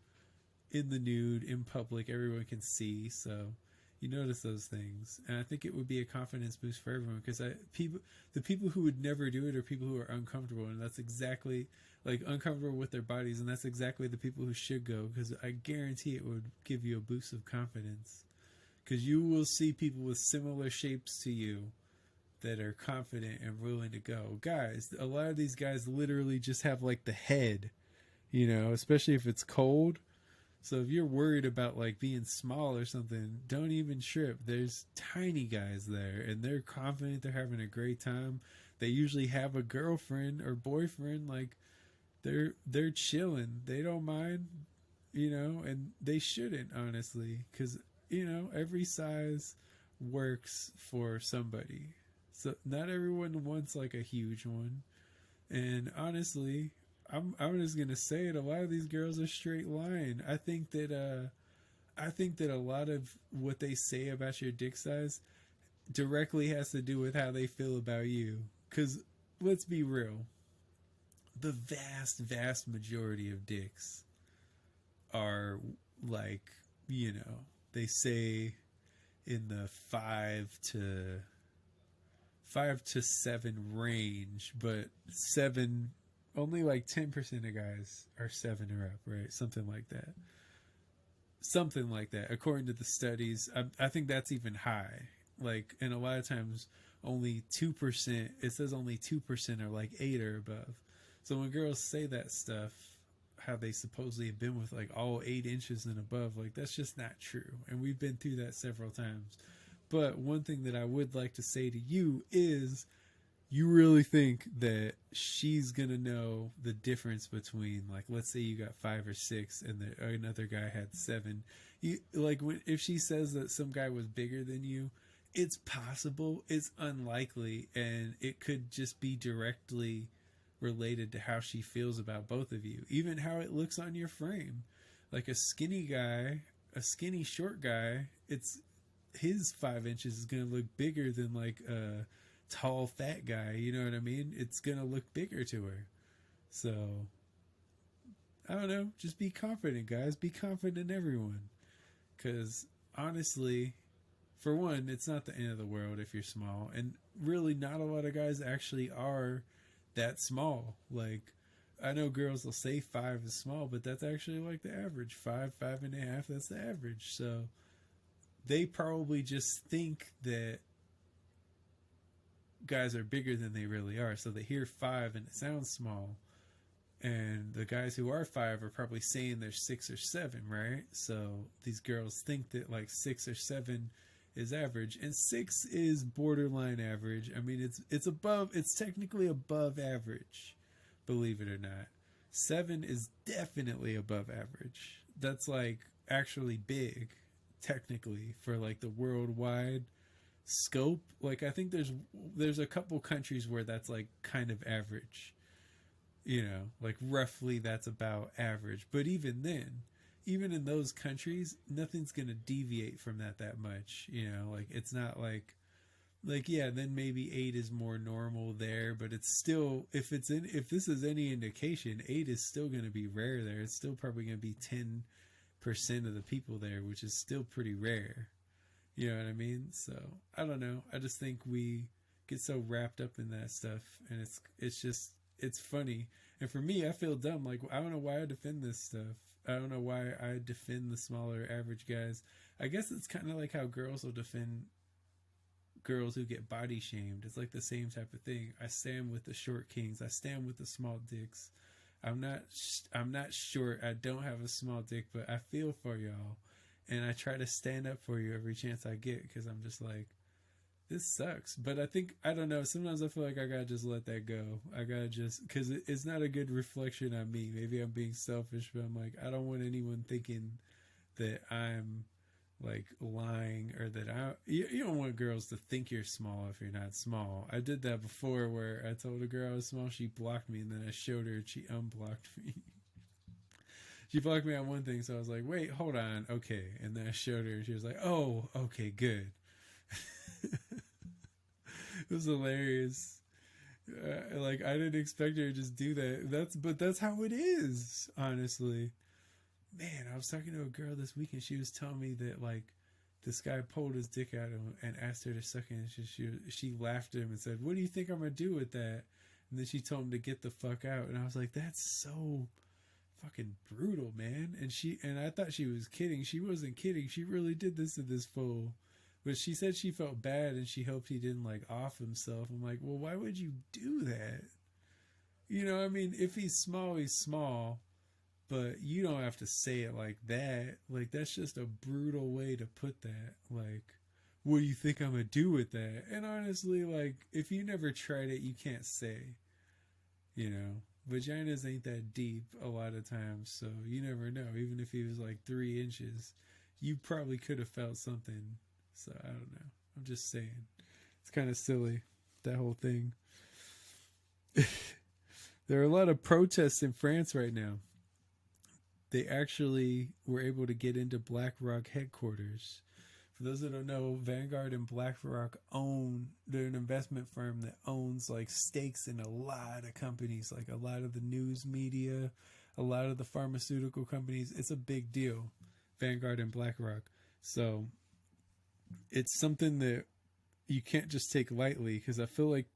in the nude, in public, everyone can see, so you notice those things. And I think it would be a confidence boost for everyone, because the people who would never do it are people who are uncomfortable, and that's exactly, like, uncomfortable with their bodies, and that's exactly the people who should go, because I guarantee it would give you a boost of confidence, because you will see people with similar shapes to you that are confident and willing to go. Guys, a lot of these guys literally just have like the head, you know, especially if it's cold. So if you're worried about like being small or something, don't even trip. There's tiny guys there, and they're confident, they're having a great time. They usually have a girlfriend or boyfriend. Like, they're chilling. They don't mind, you know, and they shouldn't, honestly, because, you know, every size works for somebody. So not everyone wants like a huge one. And honestly, I'm just gonna say it. A lot of these girls are straight line. I think that I think that a lot of what they say about your dick size directly has to do with how they feel about you. Because let's be real, the vast majority of dicks are like, they say in the 5 to 7 range, but 7, only like 10% of guys are 7 or up, right? Something like that according to the studies. I think that's even high, like, and a lot of times only 2%, it says only 2% are like 8 or above. So when girls say that stuff, how they supposedly have been with like all 8 inches and above, like, that's just not true, and we've been through that several times. But one thing that I would like to say to you is, you really think that she's gonna know the difference between, like, let's say you got 5 or 6 and another guy had 7? You, like, if she says that some guy was bigger than you, it's possible, it's unlikely, and it could just be directly related to how she feels about both of you, even how it looks on your frame. Like a skinny short guy, it's his 5 inches is gonna look bigger than like a tall fat guy, you know what I mean? It's gonna look bigger to her. So I don't know, just be confident, guys. Be confident in everyone, because honestly, for one, it's not the end of the world if you're small, and really not a lot of guys actually are that small. Like, I know girls will say 5 is small, but that's actually like the average. 5.5, that's the average. So they probably just think that guys are bigger than they really are. So they hear 5 and it sounds small. And the guys who are 5 are probably saying they're 6 or 7, right? So these girls think that like 6 or 7 is average, and 6 is borderline average. I mean, it's technically above average, believe it or not. 7 is definitely above average. That's like actually big, technically, for like the worldwide scope. Like, I think there's a couple countries where that's like kind of average, like roughly that's about average. But even then, even in those countries, nothing's going to deviate from that much. Like, it's not like yeah, then maybe 8 is more normal there, but it's still, if this is any indication, 8 is still going to be rare there. It's still probably going to be 10% of the people there, which is still pretty rare. You know what I mean? So I don't know. I just think we get so wrapped up in that stuff, and it's funny. And for me, I feel dumb. Like, I don't know why I defend this stuff. I don't know why I defend the smaller average guys. I guess it's kind of like how girls will defend girls who get body shamed. It's like the same type of thing. I stand with the short kings. I stand with the small dicks. I'm not short. I don't have a small dick, but I feel for y'all, and I try to stand up for you every chance I get, because I'm just like, this sucks. But I don't know, sometimes I feel like I gotta just let that go. I gotta just, because it's not a good reflection on me. Maybe I'm being selfish, but I'm like, I don't want anyone thinking that I'm like lying, or that you don't want girls to think you're small if you're not small. I did that before, where I told a girl I was small, she blocked me, and then I showed her and she unblocked me. She blocked me on one thing, so I was like, wait, hold on, okay. And then I showed her, and she was like, oh, okay, good. It was hilarious. Like, I didn't expect her to just do that. But that's how it is, honestly. Man, I was talking to a girl this week, and she was telling me that, like, this guy pulled his dick out and asked her to suck it, and she laughed at him and said, what do you think I'm gonna do with that? And then she told him to get the fuck out. And I was like, that's so fucking brutal, man. And I thought she was kidding. She wasn't kidding. She really did this to this fool. But she said she felt bad, and she hoped he didn't like off himself. I'm like, well, why would you do that? I mean, if he's small, he's small, but you don't have to say it like that. Like, that's just a brutal way to put that. Like, what do you think I'm gonna do with that? And honestly, like, if you never tried it, you can't say. Vaginas ain't that deep a lot of times, so you never know. Even if he was like 3 inches, you probably could have felt something. So I don't know. I'm just saying. It's kind of silly, that whole thing. There are a lot of protests in France right now. they actually were able to get into BlackRock headquarters. For those that don't know, Vanguard and BlackRock they're an investment firm that owns like stakes in a lot of companies, like a lot of the news media, a lot of the pharmaceutical companies. It's a big deal, Vanguard and BlackRock. So it's something that you can't just take lightly, because I feel like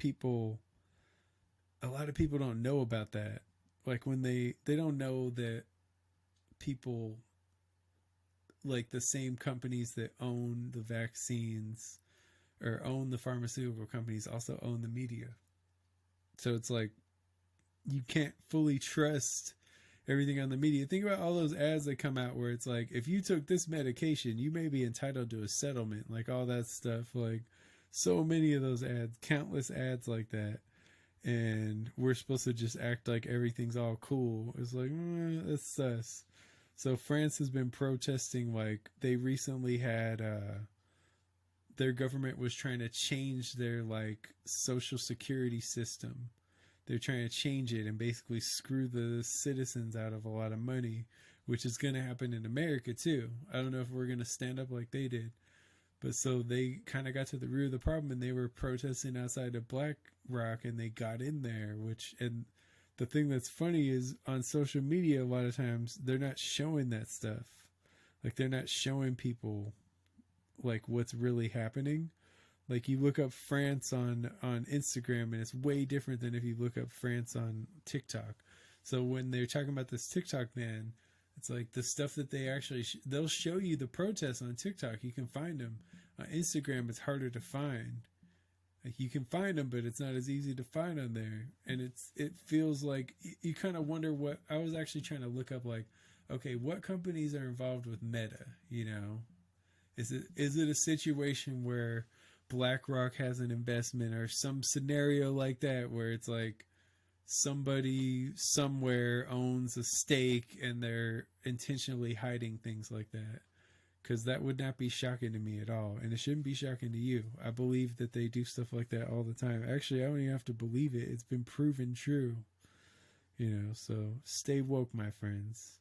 a lot of people don't know about that. Like when they don't know that people, like the same companies that own the vaccines or own the pharmaceutical companies also own the media. So it's like you can't fully trust everything on the media. Think about all those ads that come out where it's like, if you took this medication, you may be entitled to a settlement, like all that stuff. Like so many of those ads, countless ads like that. And we're supposed to just act like everything's all cool. It's like, that's sus. So France has been protesting, like they recently had their government was trying to change their like social security system. They're trying to change it and basically screw the citizens out of a lot of money, which is going to happen in America too. I don't know if we're going to stand up like they did. But so they kind of got to the root of the problem, and they were protesting outside of BlackRock, and they got in there, and the thing that's funny is on social media, a lot of times they're not showing that stuff. Like they're not showing people like what's really happening. Like you look up France on Instagram, and it's way different than if you look up France on TikTok. So when they're talking about this TikTok ban, it's like the stuff that they actually they'll show you the protests on TikTok. You can find them. On Instagram, it's harder to find. Like you can find them, but it's not as easy to find on there. And it feels like you kind of wonder what I was actually trying to look up. Like, okay, what companies are involved with Meta? You know, is it a situation where BlackRock has an investment or some scenario like that where it's like somebody somewhere owns a stake and they're intentionally hiding things like that? Because that would not be shocking to me at all, and it shouldn't be shocking to you. I believe that they do stuff like that all the time. Actually, I don't even have to believe it. It's been proven true. You know, so stay woke, my friends.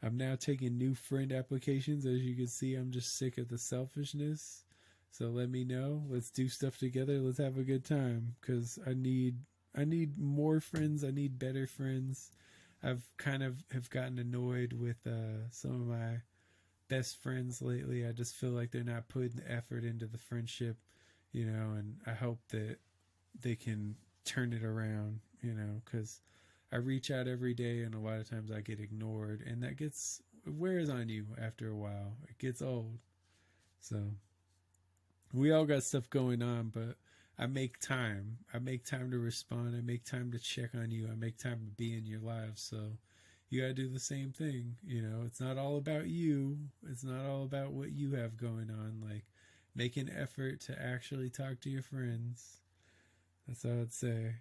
I'm now taking new friend applications. As you can see, I'm just sick of the selfishness. So let me know. Let's do stuff together. Let's have a good time, because I need more friends. I need better friends. I've kind of have gotten annoyed with some of my best friends lately. I just feel like they're not putting the effort into the friendship, you know, and I hope that they can turn it around, you know, because I reach out every day and a lot of times I get ignored, and that it wears on you after a while. It gets old. So we all got stuff going on, but I make time. I make time to respond. I make time to check on you. I make time to be in your lives. So you got to do the same thing. You know, it's not all about you. It's not all about what you have going on. Like, make an effort to actually talk to your friends. That's all I'd say.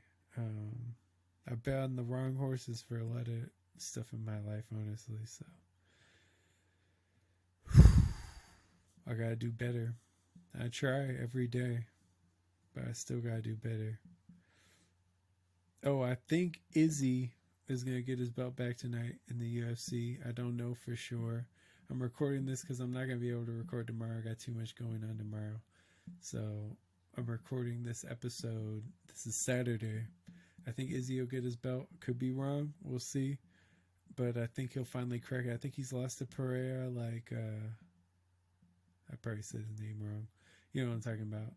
I've been on the wrong horses for a lot of stuff in my life, honestly. So I got to do better. I try every day, but I still got to do better. Oh, I think Izzy is going to get his belt back tonight in the UFC. I don't know for sure. I'm recording this because I'm not going to be able to record tomorrow. I got too much going on tomorrow. So I'm recording this episode. This is Saturday. I think Izzy will get his belt. Could be wrong. We'll see. But I think he'll finally crack it. I think he's lost to Pereira like, I probably said his name wrong. You know what I'm talking about.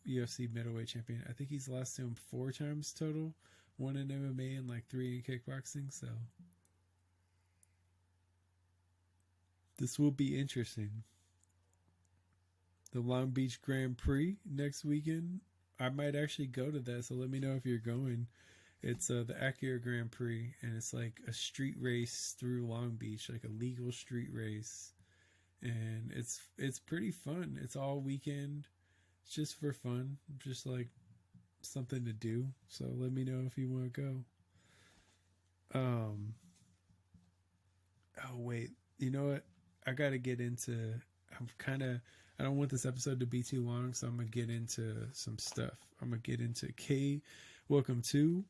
UFC middleweight champion. I think he's lost to him 4 times total. 1 in MMA and like 3 in kickboxing. So this will be interesting. The Long Beach Grand Prix next weekend. I might actually go to that, so let me know if you're going. It's the Acura Grand Prix, and it's like a street race through Long Beach, like a legal street race. And it's pretty fun. It's all weekend. It's just for fun. Just like something to do. So let me know if you want to go. Oh wait, you know what? I gotta get into. I don't want this episode to be too long, so I'm gonna get into some stuff. I'm gonna get into Welcome to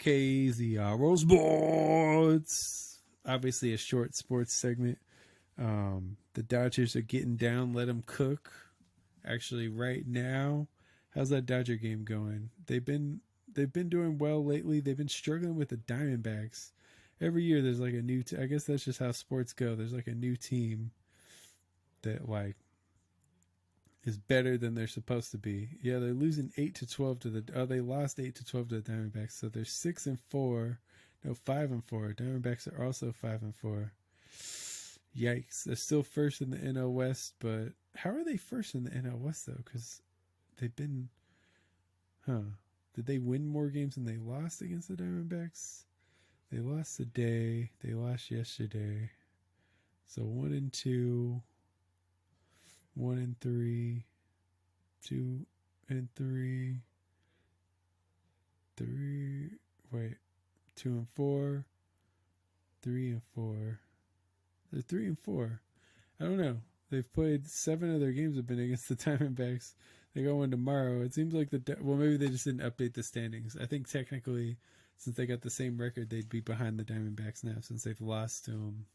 KZRO Sports. obviously a short sports segment. The Dodgers are getting down. Let them cook. Actually, right now, how's that Dodger game going? They've been doing well lately. They've been struggling with the Diamondbacks. Every year there's like a new. I guess that's just how sports go. There's like a new team that like is better than they're supposed to be. Yeah, they're losing 8-12 to the. Oh, they lost 8-12 to the Diamondbacks. So they're 6-4. No, 5-4. Diamondbacks are also 5-4. Yikes! They're still first in the NL West, but how are they first in the NL West though? Because they've been, Did they win more games than they lost against the Diamondbacks? They lost today. They lost yesterday. So 1-2, 1-3, 2-3, 2-4, 3-4. They're 3-4. I don't know. They've played 7 of their games have been against the Diamondbacks. They go in tomorrow. It seems like maybe they just didn't update the standings. I think technically, since they got the same record, they'd be behind the Diamondbacks now since they've lost to them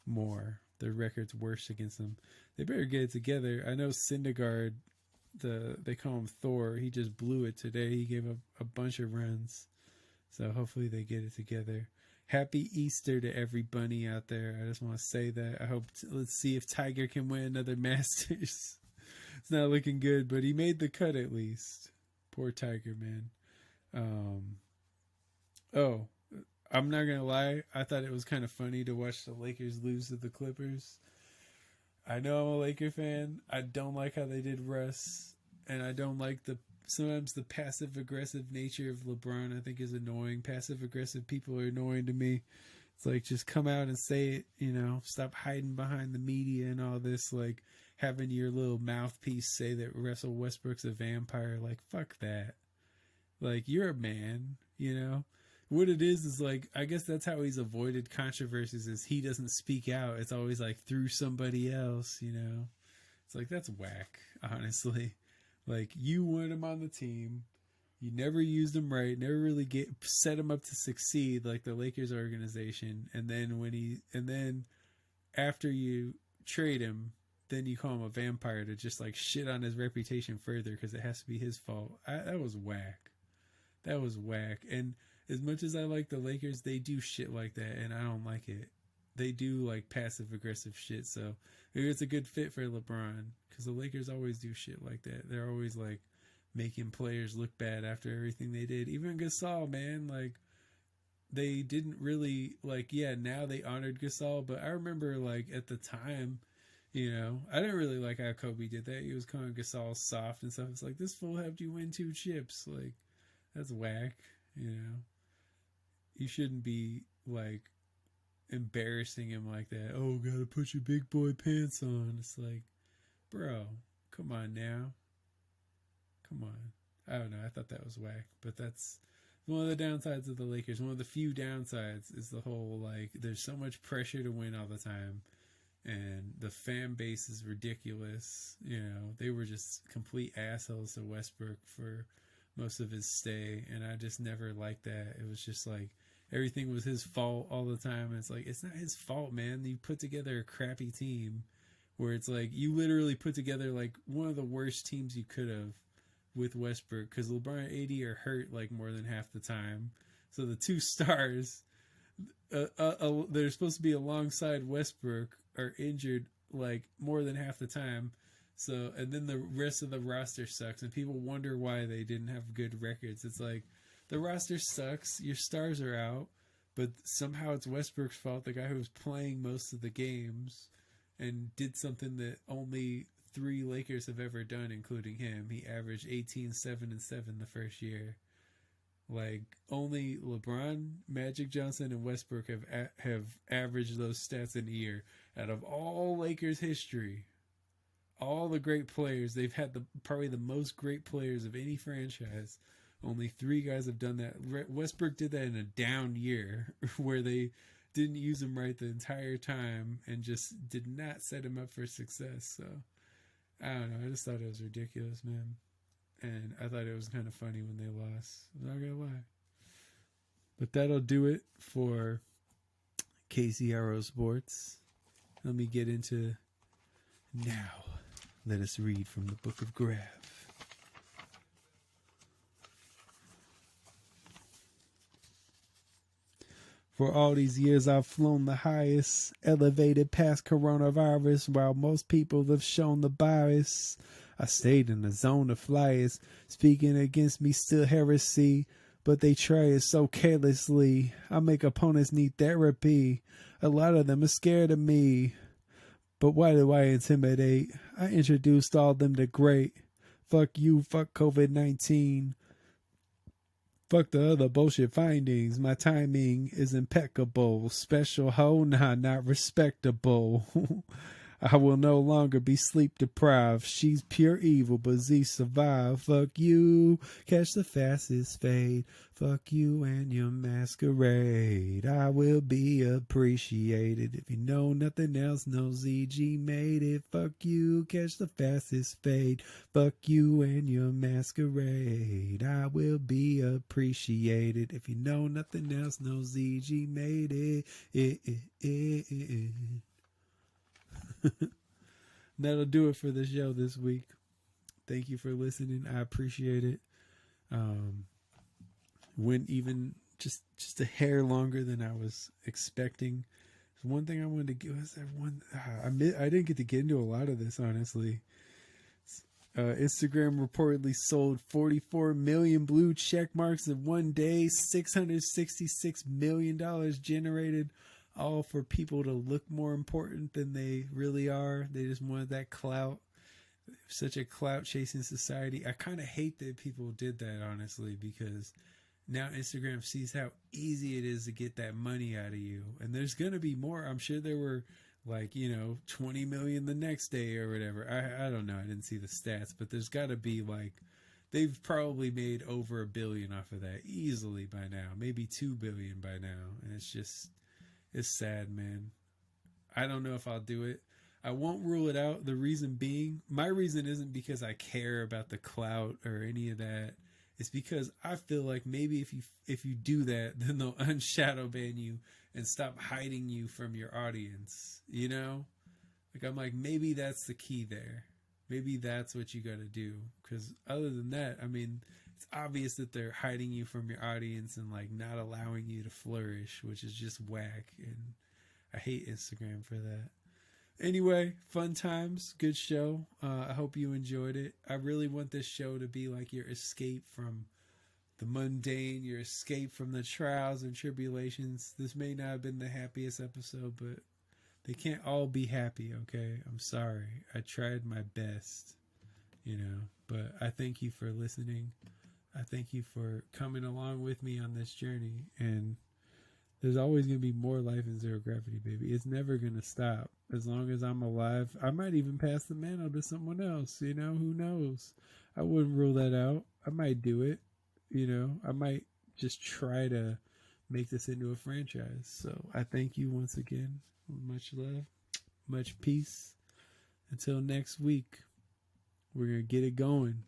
more. Their record's worse against them. They better get it together. I know Syndergaard, they call him Thor. He just blew it today. He gave up a bunch of runs. So hopefully they get it together. Happy Easter to every bunny out there. I just want to say that. I hope, let's see if Tiger can win another Masters. It's not looking good, but he made the cut at least. Poor Tiger, man. I'm not going to lie. I thought it was kind of funny to watch the Lakers lose to the Clippers. I know I'm a Laker fan. I don't like how they did Russ. And I don't like sometimes the passive-aggressive nature of LeBron I think is annoying. Passive-aggressive people are annoying to me. It's like, just come out and say it, stop hiding behind the media and all this, like having your little mouthpiece say that Russell Westbrook's a vampire. Like, fuck that. Like, you're a man, What it is like, I guess that's how he's avoided controversies is he doesn't speak out. It's always like through somebody else, It's like, that's whack, honestly. Like, you want him on the team. You never used him right. Never really set him up to succeed like the Lakers organization. And then after you trade him, then you call him a vampire to just like shit on his reputation further because it has to be his fault. That was whack. That was whack. And as much as I like the Lakers, they do shit like that, and I don't like it. They do like passive aggressive shit. So maybe it's a good fit for LeBron because the Lakers always do shit like that. They're always like making players look bad after everything they did. Even Gasol, man, like they didn't really now they honored Gasol, but I remember like at the time, I didn't really like how Kobe did that. He was calling Gasol soft and stuff. It's like, this fool helped you win 2 chips. Like, that's whack, You shouldn't be like embarrassing him like that. Oh, gotta put your big boy pants on. It's like, bro, come on now. Come on. I don't know. I thought that was whack, but that's one of the downsides of the Lakers. One of the few downsides is the whole like there's so much pressure to win all the time, and the fan base is ridiculous. They were just complete assholes to Westbrook for most of his stay, and I just never liked that. It was just like everything was his fault all the time. And it's like, it's not his fault, man. You put together a crappy team where it's like you literally put together like one of the worst teams you could have with Westbrook because LeBron and AD are hurt like more than half the time. So the 2 stars, they're supposed to be alongside Westbrook, are injured like more than half the time. So, and then the rest of the roster sucks, and people wonder why they didn't have good records. It's like, the roster sucks, your stars are out, but somehow it's Westbrook's fault, the guy who was playing most of the games and did something that only 3 Lakers have ever done, including him. He averaged 18, 7, and 7 the first year. Like, only LeBron, Magic Johnson, and Westbrook have averaged those stats in a year. Out of all Lakers history, all the great players, they've had probably the most great players of any franchise. Only 3 guys have done that. Westbrook did that in a down year where they didn't use him right the entire time and just did not set him up for success. So, I don't know. I just thought it was ridiculous, man. And I thought it was kind of funny when they lost. I'm not going to lie. But that'll do it for KCRO Sports. Let me get into now. Let us read from the book of Grav. For all these years I've flown the highest, elevated past coronavirus, while most people have shown the bias. I stayed in the zone of flyers, speaking against me still heresy, but they try it so carelessly. I make opponents need therapy. A lot of them are scared of me. But why do I intimidate? I introduced all them to great. Fuck you, fuck COVID-19. Fuck the other bullshit findings. My timing is impeccable. Special hoe, nah, not respectable. I will no longer be sleep deprived. She's pure evil, but Z survived. Fuck you, catch the fastest fade. Fuck you and your masquerade. I will be appreciated. If you know nothing else, no ZG made it. Fuck you, catch the fastest fade. Fuck you and your masquerade. I will be appreciated. If you know nothing else, no ZG made it. That'll do it for the show this week. Thank you for listening. I appreciate it. Went even just a hair longer than I was expecting. One thing I wanted to give us everyone. I didn't get to get into a lot of this, honestly. Instagram reportedly sold 44 million blue check marks in one day. $666 million generated. All for people to look more important than they really are. They just wanted that clout. Such a clout chasing society. I kind of hate that people did that, honestly, because now Instagram sees how easy it is to get that money out of you. And there's going to be more. I'm sure there were 20 million the next day or whatever. I don't know. I didn't see the stats, but there's got to be they've probably made over $1 billion off of that easily by now. Maybe $2 billion by now. And it's sad, man. I don't know if I'll do it. I won't rule it out. The reason being, my reason isn't because I care about the clout or any of that. It's because I feel like maybe if you do that, then they'll unshadow ban you and stop hiding you from your audience. You know? I'm like, maybe that's the key there. Maybe that's what you got to do. Because other than that, I mean, it's obvious that they're hiding you from your audience and not allowing you to flourish, which is just whack. And I hate Instagram for that. Anyway, fun times, good show. I hope you enjoyed it. I really want this show to be like your escape from the mundane, your escape from the trials and tribulations. This may not have been the happiest episode, but they can't all be happy, okay? I'm sorry. I tried my best, but I thank you for listening. I thank you for coming along with me on this journey. And there's always going to be more life in zero gravity, baby. It's never going to stop. As long as I'm alive, I might even pass the mantle to someone else. Who knows? I wouldn't rule that out. I might do it. I might just try to make this into a franchise. So I thank you once again. Much love, much peace. Until next week, we're going to get it going.